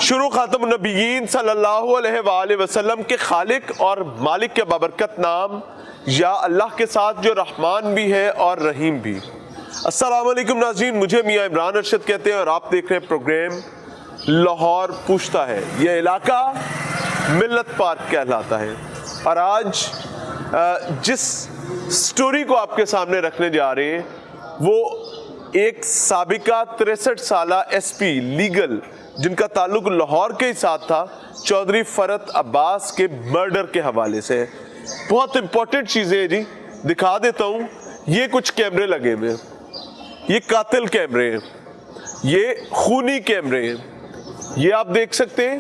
شروع خاتم النبیین صلی اللہ علیہ وآلہ وسلم کے خالق اور مالک کے بابرکت نام یا اللہ کے ساتھ جو رحمان بھی ہے اور رحیم بھی۔ السلام علیکم ناظرین، مجھے میاں عمران ارشد کہتے ہیں اور آپ دیکھ رہے ہیں پروگرام لاہور پوچھتا ہے۔ یہ علاقہ ملت پارک کہلاتا ہے اور آج جس سٹوری کو آپ کے سامنے رکھنے جا رہے ہیں وہ ایک سابقہ 63 سالہ ایس پی لیگل جن کا تعلق لاہور کے ہی ساتھ تھا، چودھری فرت عباس کے مرڈر کے حوالے سے ہے۔ بہت امپورٹنٹ چیزیں ہیں جی، دکھا دیتا ہوں۔ یہ کچھ کیمرے لگے ہوئے ہیں، یہ قاتل کیمرے ہیں، یہ خونی کیمرے ہیں، یہ آپ دیکھ سکتے ہیں،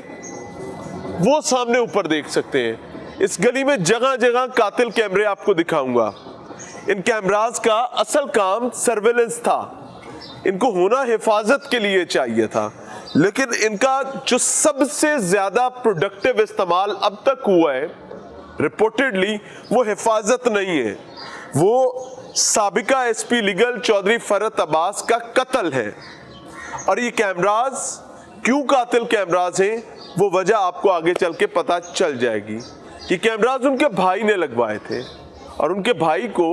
وہ سامنے اوپر دیکھ سکتے ہیں۔ اس گلی میں جگہ جگہ قاتل کیمرے آپ کو دکھاؤں گا۔ ان کیمراز کا اصل کام سرویلنس تھا، ان کو ہونا حفاظت کے لیے چاہیے تھا، لیکن ان کا جو سب سے زیادہ پروڈکٹیو استعمال اب تک ہوا ہے رپورٹڈلی وہ حفاظت نہیں ہے، وہ سابقہ ایس پی لیگل چودھری فرت عباس کا قتل ہے۔ اور یہ کیمراز کیوں قاتل کیمراز ہیں وہ وجہ آپ کو آگے چل کے پتہ چل جائے گی۔ یہ کیمراز ان کے بھائی نے لگوائے تھے اور ان کے بھائی کو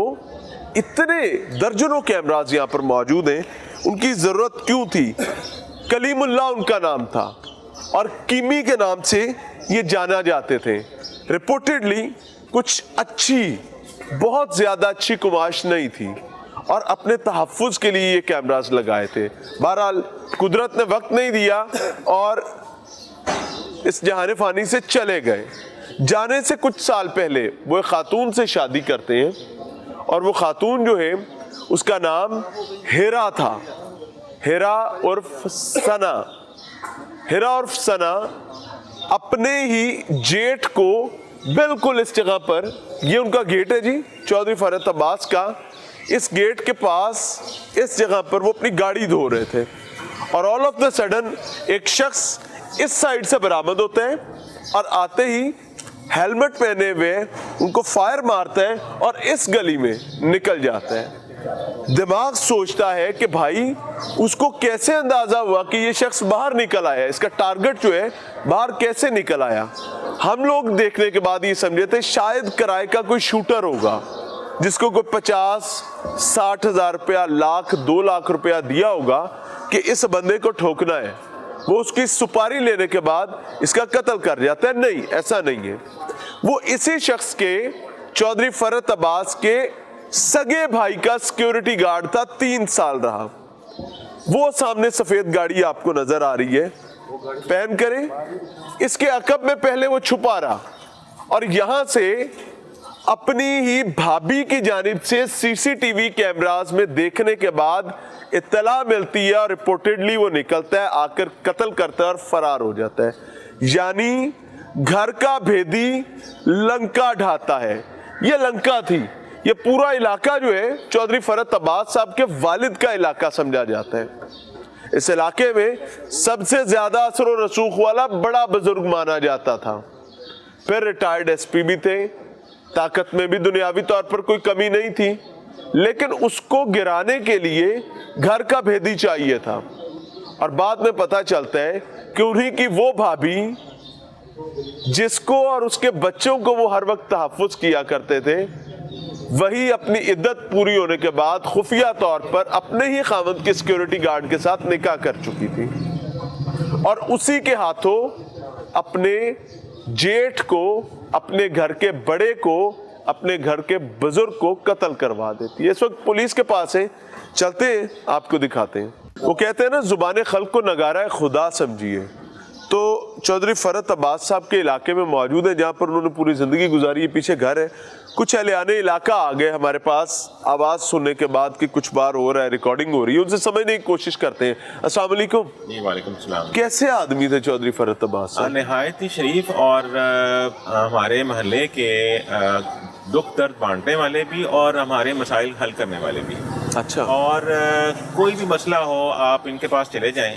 اتنے درجنوں کیمراز یہاں پر موجود ہیں، ان کی ضرورت کیوں تھی؟ کلیم اللہ ان کا نام تھا اور کیمی کے نام سے یہ جانا جاتے تھے۔ رپورٹڈلی کچھ اچھی، بہت زیادہ اچھی کمائش نہیں تھی اور اپنے تحفظ کے لیے یہ کیمراز لگائے تھے۔ بہرحال قدرت نے وقت نہیں دیا اور اس جہان فانی سے چلے گئے۔ جانے سے کچھ سال پہلے وہ ایک خاتون سے شادی کرتے ہیں اور وہ خاتون جو ہے اس کا نام ہیرا تھا، ہیرا عرف ثنا۔ ہیرا عرف ثنا اپنے ہی جیٹ کو بالکل اس جگہ پر، یہ ان کا گیٹ ہے جی چودھری فرت عباس کا، اس گیٹ کے پاس اس جگہ پر وہ اپنی گاڑی دھو رہے تھے اور آل آف دا سڈن ایک شخص اس سائیڈ سے برآمد ہوتا ہے اور آتے ہی ہیلمٹ پہنے ہوئے ان کو فائر مارتا ہے اور اس گلی میں نکل جاتا ہے۔ دماغ سوچتا ہے کہ بھائی اس کو کیسے اندازہ ہوا کہ یہ شخص باہر نکل آیا، اس کا ٹارگٹ جو ہے باہر کیسے نکل آیا؟ ہم لوگ دیکھنے کے بعد یہ سمجھے تھے شاید کرائے کا کوئی شوٹر ہوگا جس کو کوئی 50-60 ہزار روپیہ، لاکھ 2 لاکھ روپیہ دیا ہوگا کہ اس بندے کو ٹھوکنا ہے، وہ اس کی سپاری لینے کے بعد اس کا قتل کر جاتا ہے۔ نہیں، ایسا نہیں ہے۔ وہ اسی شخص کے، چودھری فرت عباس کے سگے بھائی کا سیکیورٹی گارڈ تھا، 3 سال رہا۔ وہ سامنے سفید گاڑی آپ کو نظر آ رہی ہے، پین کریں، اس کے عقب میں پہلے وہ چھپا رہا اور یہاں سے اپنی ہی بھابھی کی جانب سے سی سی ٹی وی کیمراز میں دیکھنے کے بعد اطلاع ملتی ہے اور رپورٹڈلی وہ نکلتا ہے، آ کر قتل کرتا ہے اور فرار ہو جاتا ہے۔ یعنی گھر کا بھیدی لنکا ڈھاتا ہے۔ یہ لنکا تھی، یہ پورا علاقہ جو ہے چودھری فرت عباس صاحب کے والد کا علاقہ سمجھا جاتا ہے۔ اس علاقے میں سب سے زیادہ اثر و رسوخ والا بڑا بزرگ مانا جاتا تھا، پھر ریٹائرڈ ایس پی بھی تھے، طاقت میں بھی دنیاوی طور پر کوئی کمی نہیں تھی، لیکن اس کو گرانے کے لیے گھر کا بھیدی چاہیے تھا۔ اور بعد میں پتہ چلتا ہے کہ انہی کی وہ بھابھی جس کو اور اس کے بچوں کو وہ ہر وقت تحفظ کیا کرتے تھے، وہی اپنی عدت پوری ہونے کے بعد خفیہ طور پر اپنے ہی خاوند کے سیکیورٹی گارڈ کے ساتھ نکاح کر چکی تھی اور اسی کے ہاتھوں اپنے جیٹھ کو، اپنے گھر کے بڑے کو، اپنے گھر کے بزرگ کو قتل کروا دیتی ہے۔ اس وقت پولیس کے پاس ہے، چلتے ہیں آپ کو دکھاتے ہیں۔ وہ کہتے ہیں نا زبان خلق کو نگارہ خدا سمجھیے، تو چودھری فرت عباس صاحب کے علاقے میں موجود ہے جہاں پر انہوں نے پوری زندگی گزاری ہے۔ پیچھے گھر ہے، کچھ اہلِ علاقہ آ گئے ہمارے پاس آواز سننے کے بعد کہ کچھ بار ہو رہا ہے، ریکارڈنگ ہو رہی ہے، ان سے سمجھنے کی کوشش کرتے ہیں۔ السلام علیکم۔ جی وعلیکم السلام۔ کیسے آدمی تھے چودھری فرت عباس صاحب؟ نہایت ہی شریف اور ہمارے محلے کے دکھ درد بانٹنے والے بھی اور ہمارے مسائل حل کرنے والے بھی۔ اچھا۔ اور کوئی بھی مسئلہ ہو آپ ان کے پاس چلے جائیں،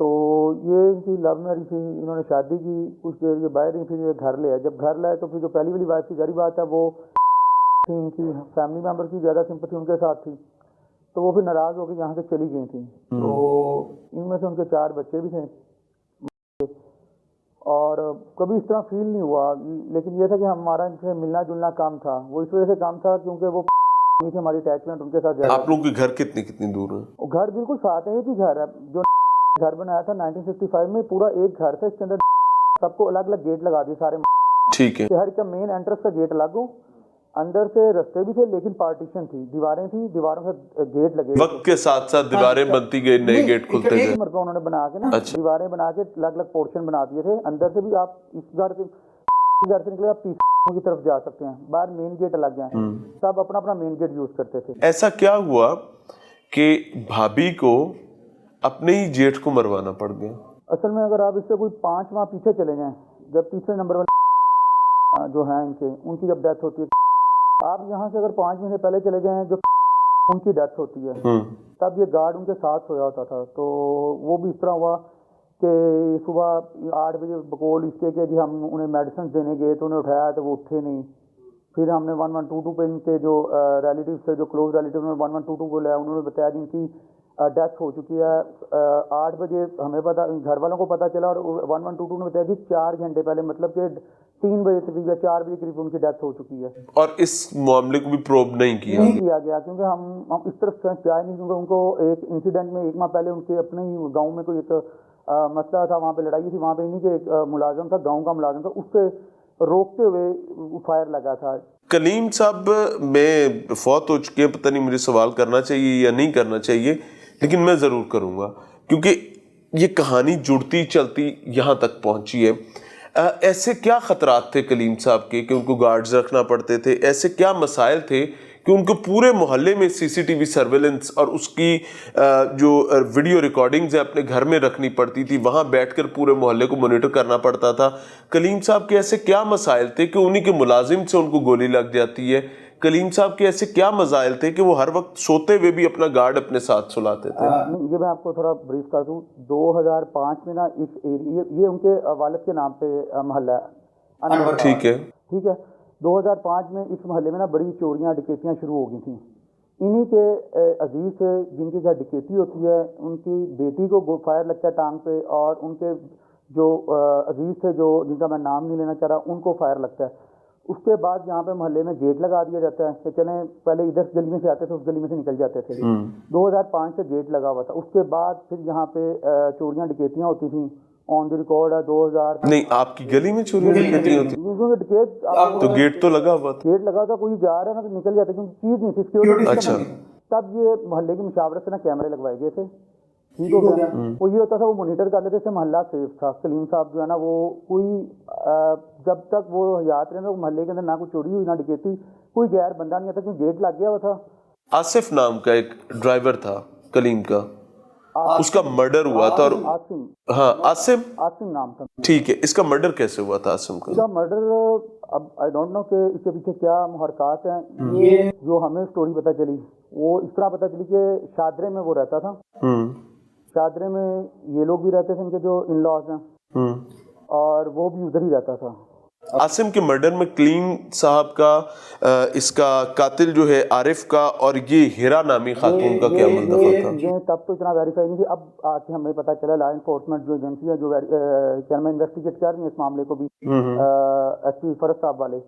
تو یہ ان کی لو میرج تھی, انہوں نے شادی کی, کچھ دیر یہ باہر ہی, پھر یہ گھر لے آئے. جب گھر لائے تو پھر جو پہلی والی وائف تھی, ظاہری بات ہے وہ تھی, ان کی فیملی ممبر کی زیادہ سمپتھی ان کے ساتھ تھی, تو وہ پھر ناراض ہو کے یہاں سے چلی گئی تھیں. تو ان میں سے ان کے 4 بچے بھی تھے, اور کبھی اس طرح فیل نہیں ہوا, لیکن یہ تھا کہ ہمارا ان سے ملنا جلنا کام تھا. وہ اس وجہ سے کام تھا کیونکہ وہ سے ہماری اٹیچمنٹ ان کے ساتھ زیادہ. آپ لوگوں کے گھر کتنی دور ہیں؟ گھر بالکل ساتھ ہے, ایک ہی گھر ہے. جو گھر بنایا تھا 1955 میں, پورا ایک گھر تھا, اس کے اندر سب کو الگ الگ گیٹ لگا دیے سارے. ٹھیک ہے. ہر کا مین انٹرنس کا گیٹ الگ ہو, اندر سے رستے بھی تھے لیکن پارٹیشن تھی, دیواریں تھیں, دیواروں سے گیٹ لگے. وقت کے ساتھ ساتھ دیواریں بنتی گئی, نئے گیٹ کھلتے گئے. مرتبہ انہوں نے بنا کے نا دیواریں بنا کے الگ الگ پورشن بنا دیے تھے. اندر سے بھی آپ اس گھر سے نکلے آپ تیسری کی طرف جا سکتے ہیں, باہر مین گیٹ الگ ہیں, سب اپنا اپنا مین گیٹ یوز کرتے تھے. ایسا کیا ہوا کہ بھابھی کو اپنے ہی جیٹھ کو مروانا پڑ گیا؟ اصل میں اگر آپ اس سے کوئی 5 ماہ پیچھے چلے جائیں, جب تیسرے نمبر والے جو ہیں ان کی جب ڈیتھ ہوتی ہے, آپ یہاں سے اگر 5 مہینے پہلے چلے جائیں جو ان کی ڈیتھ ہوتی ہے, تب یہ گارڈ ان کے ساتھ سویا ہوتا تھا. تو وہ بھی اس طرح ہوا کہ صبح 8 بجے بقول اس کے کہ جی ہم انہیں میڈیسنس دینے گئے تو انہیں اٹھایا تو وہ اٹھے نہیں. پھر ہم نے 1122 پہ ان کے جو ریلیٹیو سے, جو کلوز ریلیٹیو نے 1122 کو لیا, انہوں نے بتایا جن کی ڈیتھ ہو چکی ہے. 8 بجے ہمیں پتا, گھر والوں کو پتا چلا, اور 1122 نے بتایا کہ 4 گھنٹے پہلے, مطلب کہ 3 بجے تقریباً یا 4 بجے قریب ان کی ڈیتھ ہو چکی ہے. اور اس معاملے کو بھی پروب نہیں کیا گیا کیونکہ ہم اس طرف جائے نہیں, کیونکہ ان کو ایک انسیڈنٹ میں 1 ماہ پہلے ان کے اپنے ہی گاؤں میں کوئی ایک مسئلہ تھا, وہاں پہ لڑائی تھی, وہاں پہ انہیں کے ایک ملازم تھا, گاؤں کا ملازم تھا, اس سے روکتے ہوئے فائر لگا تھا. کلیم صاحب میں فوت ہو چکے ہیں, پتہ نہیں مجھے سوال کرنا چاہیے یا نہیں کرنا چاہیے, لیکن میں ضرور کروں گا کیونکہ یہ کہانی جڑتی چلتی یہاں تک پہنچی ہے. ایسے کیا خطرات تھے کلیم صاحب کے کہ ان کو گارڈز رکھنا پڑتے تھے؟ ایسے کیا مسائل تھے کہ ان کو پورے محلے میں CCTV سرویلنس اور اس کی جو ویڈیو ریکارڈنگز ہیں اپنے گھر میں رکھنی پڑتی تھی, وہاں بیٹھ کر پورے محلے کو مانیٹر کرنا پڑتا تھا؟ کلیم صاحب کے ایسے کیا مسائل تھے کہ انہی کے ملازم سے ان کو گولی لگ جاتی ہے؟ کلیم صاحب کے ایسے کیا مسائل تھے کہ وہ ہر وقت سوتے ہوئے بھی اپنا گارڈ اپنے ساتھ سلاتے تھے؟ یہ میں آپ کو تھوڑا بریف کر دوں. 2005 میں نا اس ایریا, یہ ان کے والد کے نام پہ محلہ ہے. ٹھیک ہے. 2005 میں اس محلے میں نا بڑی چوریاں ڈکیتیاں شروع ہو گئی تھیں. انہی کے عزیز سے جن کے گھر ڈکیتی ہوتی ہے, ان کی بیٹی کو فائر لگتا ہے ٹانگ پہ, اور ان کے جو عزیز تھے جو جن کا میں نام نہیں لینا چاہ رہا, ان کو فائر لگتا ہے. اس کے بعد یہاں پہ محلے میں گیٹ لگا دیا جاتا ہے کہ چلیں, پہلے ادھر گلی میں سے آتے تھے, اس گلی میں سے نکل جاتے تھے. 2005 سے گیٹ لگا ہوا تھا. اس کے بعد پھر یہاں پہ چوریاں ڈکیتیاں ہوتی تھیں, آن دی ریکارڈ ہے 2000. نہیں, آپ کی گلی میں چوریاں ڈکیتیاں ہوتی؟ تو گیٹ تو لگا ہوا تھا. گیٹ لگا تھا, کوئی جا رہا ہے نا تو نکل جاتا, کیونکہ چیز نہیں تھی سیکورٹی. اچھا. تب یہ محلے کی مشاورت سے نا کیمرے لگوائے گئے تھے. ٹھیک ہو گیا. وہ یہ ہوتا تھا, وہ مانیٹر کر لیتے تھے, محلہ سیف تھا. کلیم صاحب جو ہے نا, وہ کوئی جب تک وہ حیات رہے, محلے کے اندر نہ کوئی چوری ہوئی نہ ڈکیتی, کوئی غیر بندہ نہیں آتا, کیونکہ گیٹ لگ گیا ہوا تھا. آصف نام کا ایک ڈرائیور تھا کلیم کا, اس کا مرڈر ہوا تھا. اور عاصم, ہاں عاصم نام تھا. ٹھیک ہے. اس کا مرڈر کیسے ہوا تھا عاصم کا؟ اس کا مرڈر, اب آئی ڈونٹ نو کہ اس کے پیچھے کیا محرکات ہیں. یہ جو ہمیں اسٹوری پتہ چلی, وہ اس طرح پتہ چلی کہ شادرے میں وہ رہتا تھا. شادرے میں یہ لوگ بھی رہتے تھے, ان کے جو ان لاز ہیں, اور وہ بھی ادھر ہی رہتا تھا. عاصم کے مرڈر میں کلیم صاحب کا, اس کا قاتل جو ہے عارف کا, اور یہ ہیرا نامی خاتون کا کیا ملدفع تھا؟ یہ تب تو اتنا ویریفائی نہیں تھی. اب آ کے ہمیں پتہ چلا, لا انفورسمنٹ جو ایجنسی ہے جو چیئرمین انویسٹیگیٹ کر رہی ہے اس معاملے کو بھی, SP فرد صاحب والے,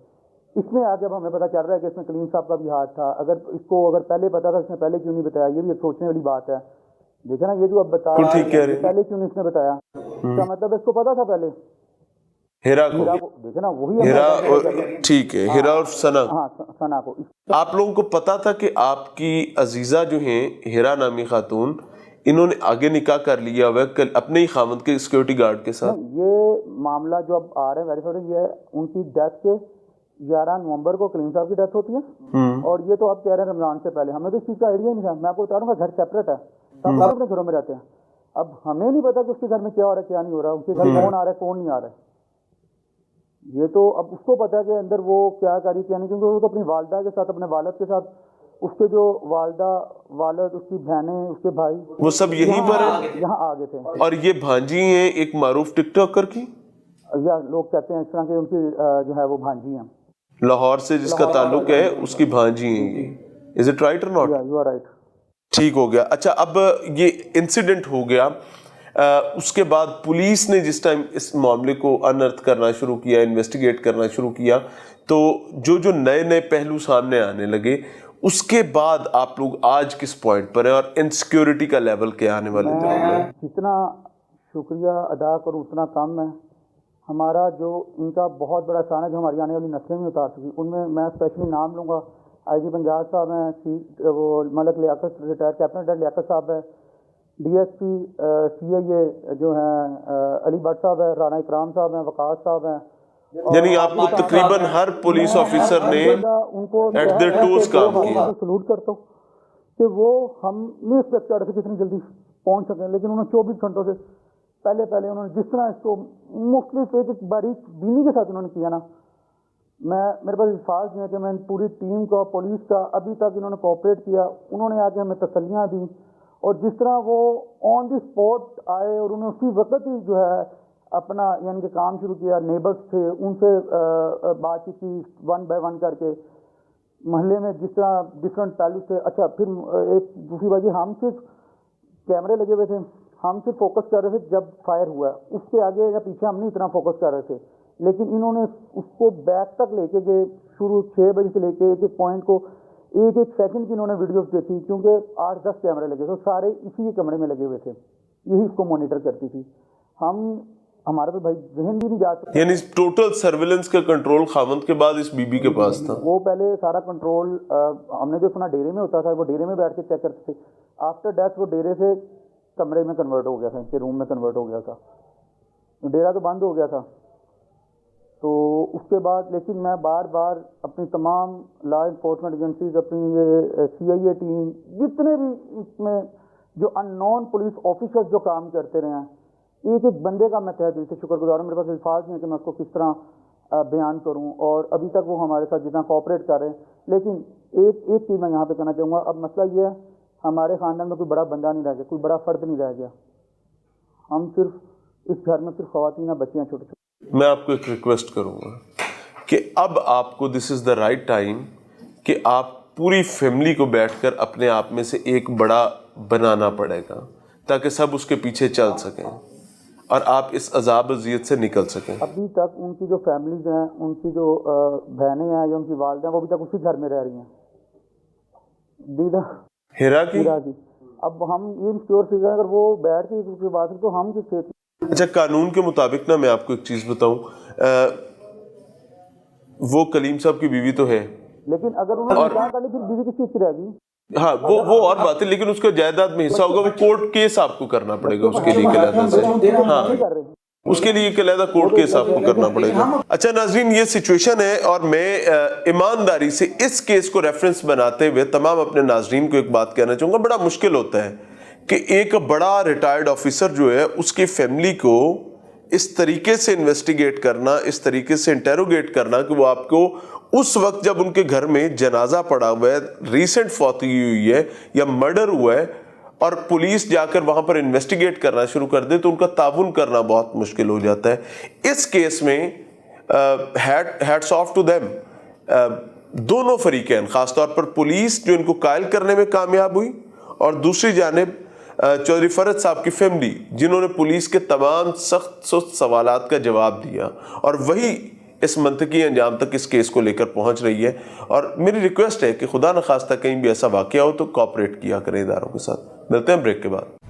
اس میں آگے اب ہمیں پتہ چل رہا ہے کہ اس میں کلیم صاحب کا بھی ہاتھ تھا. اگر پہلے پتا تھا, اس نے پہلے کیوں نہیں بتایا؟ یہ بھی ایک سوچنے والی بات ہے. دیکھیں نا, یہ جو اب بتا رہا ہے, پہلے کیوں نہیں اس نے بتایا؟ اس کا مطلب اس کو پتا تھا پہلے. ہیرا کو دیکھیں نا, وہی ہیرا, ٹھیک ہے, ہیرا اور ثنا. ہاں, ثنا کو. آپ لوگوں کو پتا تھا کہ آپ کی عزیزہ جو ہیں ہیرا نامی خاتون, انہوں نے آگے نکاح کر لیا ہوا ہے اپنے ہی خامد کے سیکورٹی گارڈ کے ساتھ؟ یہ معاملہ جو اب آ رہے ہیں ویریفائی, یہ ان کی ڈیتھ کے 11 نومبر کو کلیم صاحب کی ڈیتھ ہوتی ہے, اور یہ تو آپ کہہ رہے ہیں رمضان سے پہلے. ہمیں تو اس چیز کا آئیڈیا ہی نہیں تھا. میں آپ کو بتا رہا ہوں, گھر سیپریٹ ہے, سب اپنے گھروں میں رہتے ہیں. اب ہمیں نہیں پتا کہ اس کے گھر میں کیا ہو رہا ہے کیا نہیں ہو رہا, اس کے گھر کون آ رہا ہے کون نہیں آ رہا ہے. یہ تو اب اس کو پتا ہے کہ اندر وہ کیا کری کیا نہیں, کیونکہ وہ تو اپنی والدہ کے ساتھ, اپنے والد کے ساتھ اس کے جو والدہ والد، اس کی بہنیں، اس کے بھائی وہ سب یہیں پر ہیں یہاں آگے تھے. اور یہ بھانجی ہیں ایک معروف ٹک ٹاکر کی، یا لوگ کہتے ہیں اس طرح کہ ان کی جو ہے وہ بھانجی ہیں. لاہور سے جس کا تعلق ہے اس کی بھانجی ہیں یہ. Is it right or not? You are right. ٹھیک ہو گیا. اچھا اب یہ انسیڈنٹ ہو گیا، اس کے بعد پولیس نے جس ٹائم اس معاملے کو انرتھ کرنا شروع کیا، انویسٹیگیٹ کرنا شروع کیا، تو جو نئے نئے پہلو سامنے آنے لگے، اس کے بعد آپ لوگ آج کس پوائنٹ پر ہیں اور انسیکیورٹی کا لیول کیا آنے والے دنوں میں؟ جتنا شکریہ ادا کروں اتنا کم ہے. ہمارا جو ان کا بہت بڑا شان ہے جو ہماری آنے والی نسلیں بھی اتار چکی، ان میں اسپیشلی نام لوں گا. آئی جی پنجاب صاحب ہیں، وہ ملک لیاقت ریٹائر کیپٹن لیاقت صاحب ہے، ڈی ایس پی سی آئی اے جو ہیں علی بٹ صاحب ہے، رانا اکرام صاحب ہیں، وقاص صاحب ہیں. یعنی آپ کو تقریباً ہر پولیس آفیسر نے ان کو ایٹ دیئر ٹوز کام کیا. سلوٹ کرتا ہوں کہ وہ ہم نہیں ایکسپیکٹ کر رہے تھے کتنی جلدی پہنچ سکیں، لیکن انہوں نے 24 گھنٹوں سے پہلے انہوں نے جس طرح اس کو مختلف ایک باریک بینی کے ساتھ انہوں نے کیا نا، میرے پاس الفاظ نہیں ہے کہ میں پوری ٹیم کا، پولیس کا، ابھی تک انہوں نے کوآپریٹ کیا. انہوں نے آ کے ہمیں تسلیاں دی، اور جس طرح وہ آن دی اسپاٹ آئے اور انہوں نے اسی وقت ہی جو ہے اپنا یعنی کہ کام شروع کیا. نیبرس تھے، ان سے بات چیت کی ون بائی ون کر کے، محلے میں جس طرح ڈفرینٹ پہلو تھے. اچھا پھر ایک دوسری بات یہ، ہم صرف کیمرے لگے ہوئے تھے، ہم صرف فوکس کر رہے تھے جب فائر ہوا ہے، اس کے آگے یا پیچھے ہم نہیں اتنا فوکس کر رہے تھے. لیکن انہوں نے اس کو بیک تک لے کے گئے، شروع 6 بجے سے لے کے ایک پوائنٹ کو ایک سیکنڈ کی انہوں نے ویڈیوز دیکھی، کیونکہ 8-10 کیمرے لگے تھے، سارے اسی کمرے میں لگے ہوئے تھے، یہی اس کو مانیٹر کرتی تھی. ہمارا تو بھائی ذہن بھی نہیں جا سکتا. یعنی ٹوٹل سرویلنس کا کنٹرول خاوند کے بعد اس بی بی کے پاس تھا. وہ پہلے سارا کنٹرول ہم نے جو سنا ڈیرے میں ہوتا تھا، وہ ڈیرے میں بیٹھ کے چیک کرتے تھے. آفٹر ڈیتھ وہ ڈیرے سے کمرے میں کنورٹ ہو گیا تھا، ان کے روم میں کنورٹ ہو گیا تھا. ڈیرا تو بند ہو گیا تھا. تو اس کے بعد لیکن میں بار بار اپنی تمام لا انفورسمنٹ ایجنسیز، اپنی یہ سی آئی اے ٹیم، جتنے بھی اس میں جو ان نون پولیس آفیسرز جو کام کرتے رہے ہیں، ایک بندے کا میں تہہ دل سے شکر گزار ہوں. میرے پاس الفاظ نہیں ہے کہ میں اس کو کس طرح بیان کروں، اور ابھی تک وہ ہمارے ساتھ جتنا کوآپریٹ کر رہے ہیں. لیکن ایک چیز میں یہاں پہ کہنا چاہوں گا، اب مسئلہ یہ ہے ہمارے خاندان میں کوئی بڑا بندہ نہیں رہ گیا، کوئی بڑا فرد نہیں رہ گیا. ہم صرف اس گھر میں صرف خواتین ہیں، بچیاں چھوٹے چھوٹے. میں آپ کو ایک ریکویسٹ کروں گا کہ اب آپ کو دس از دا رائٹ ٹائم کہ آپ پوری فیملی کو بیٹھ کر اپنے آپ میں سے ایک بڑا بنانا پڑے گا، تاکہ سب اس کے پیچھے چل سکیں اور آپ اس عذاب اذیت سے نکل سکیں. ابھی تک ان کی جو فیملیز ہیں، ان کی جو بہنیں ہیں یا ان کی والدہ ہیں، وہ ابھی تک اسی گھر میں رہ رہی ہیں. ہیرا کی اب ہم یہ انشور فکر اگر وہ بیٹھ کے بات کریں تو ہم کس سے. اچھا قانون کے مطابق نا میں آپ کو ایک چیز بتاؤں، وہ کلیم صاحب کی بیوی تو ہے، لیکن اگر انہوں نے نکاح کر لی پھر بیوی کس چیز کی رہ گئی؟ ہاں وہ اور بات ہے، لیکن اس کا جائیداد میں حصہ ہوگا، وہ کورٹ کیس آپ کو کرنا پڑے گا اس کے لیے علیحدہ سے. ہاں اس کے لیے ایک علیحدہ کورٹ کیس آپ کو کرنا پڑے گا. اچھا ناظرین، یہ سچویشن ہے، اور میں ایمانداری سے اس کیس کو ریفرنس بناتے ہوئے تمام اپنے ناظرین کو ایک بات کہنا چاہوں گا. بڑا مشکل ہوتا ہے کہ ایک بڑا ریٹائرڈ آفیسر جو ہے اس کی فیملی کو اس طریقے سے انویسٹیگیٹ کرنا، اس طریقے سے انٹیروگیٹ کرنا کہ وہ آپ کو اس وقت جب ان کے گھر میں جنازہ پڑا ہوا ہے، ریسنٹ فوتگی ہوئی ہے یا مرڈر ہوا ہے، اور پولیس جا کر وہاں پر انویسٹیگیٹ کرنا شروع کر دے، تو ان کا تعاون کرنا بہت مشکل ہو جاتا ہے. اس کیس میں ہیٹس آف ٹو دیم، دونوں فریقین، خاص طور پر پولیس جو ان کو قائل کرنے میں کامیاب ہوئی، اور دوسری جانب چودھری فرد صاحب کی فیملی جنہوں نے پولیس کے تمام سخت سوالات کا جواب دیا، اور وہی اس منطقی انجام تک اس کیس کو لے کر پہنچ رہی ہے. اور میری ریکویسٹ ہے کہ خدا نخواستہ کہیں بھی ایسا واقعہ ہو تو کوآپریٹ کیا کریں اداروں کے ساتھ. ملتے ہیں بریک کے بعد.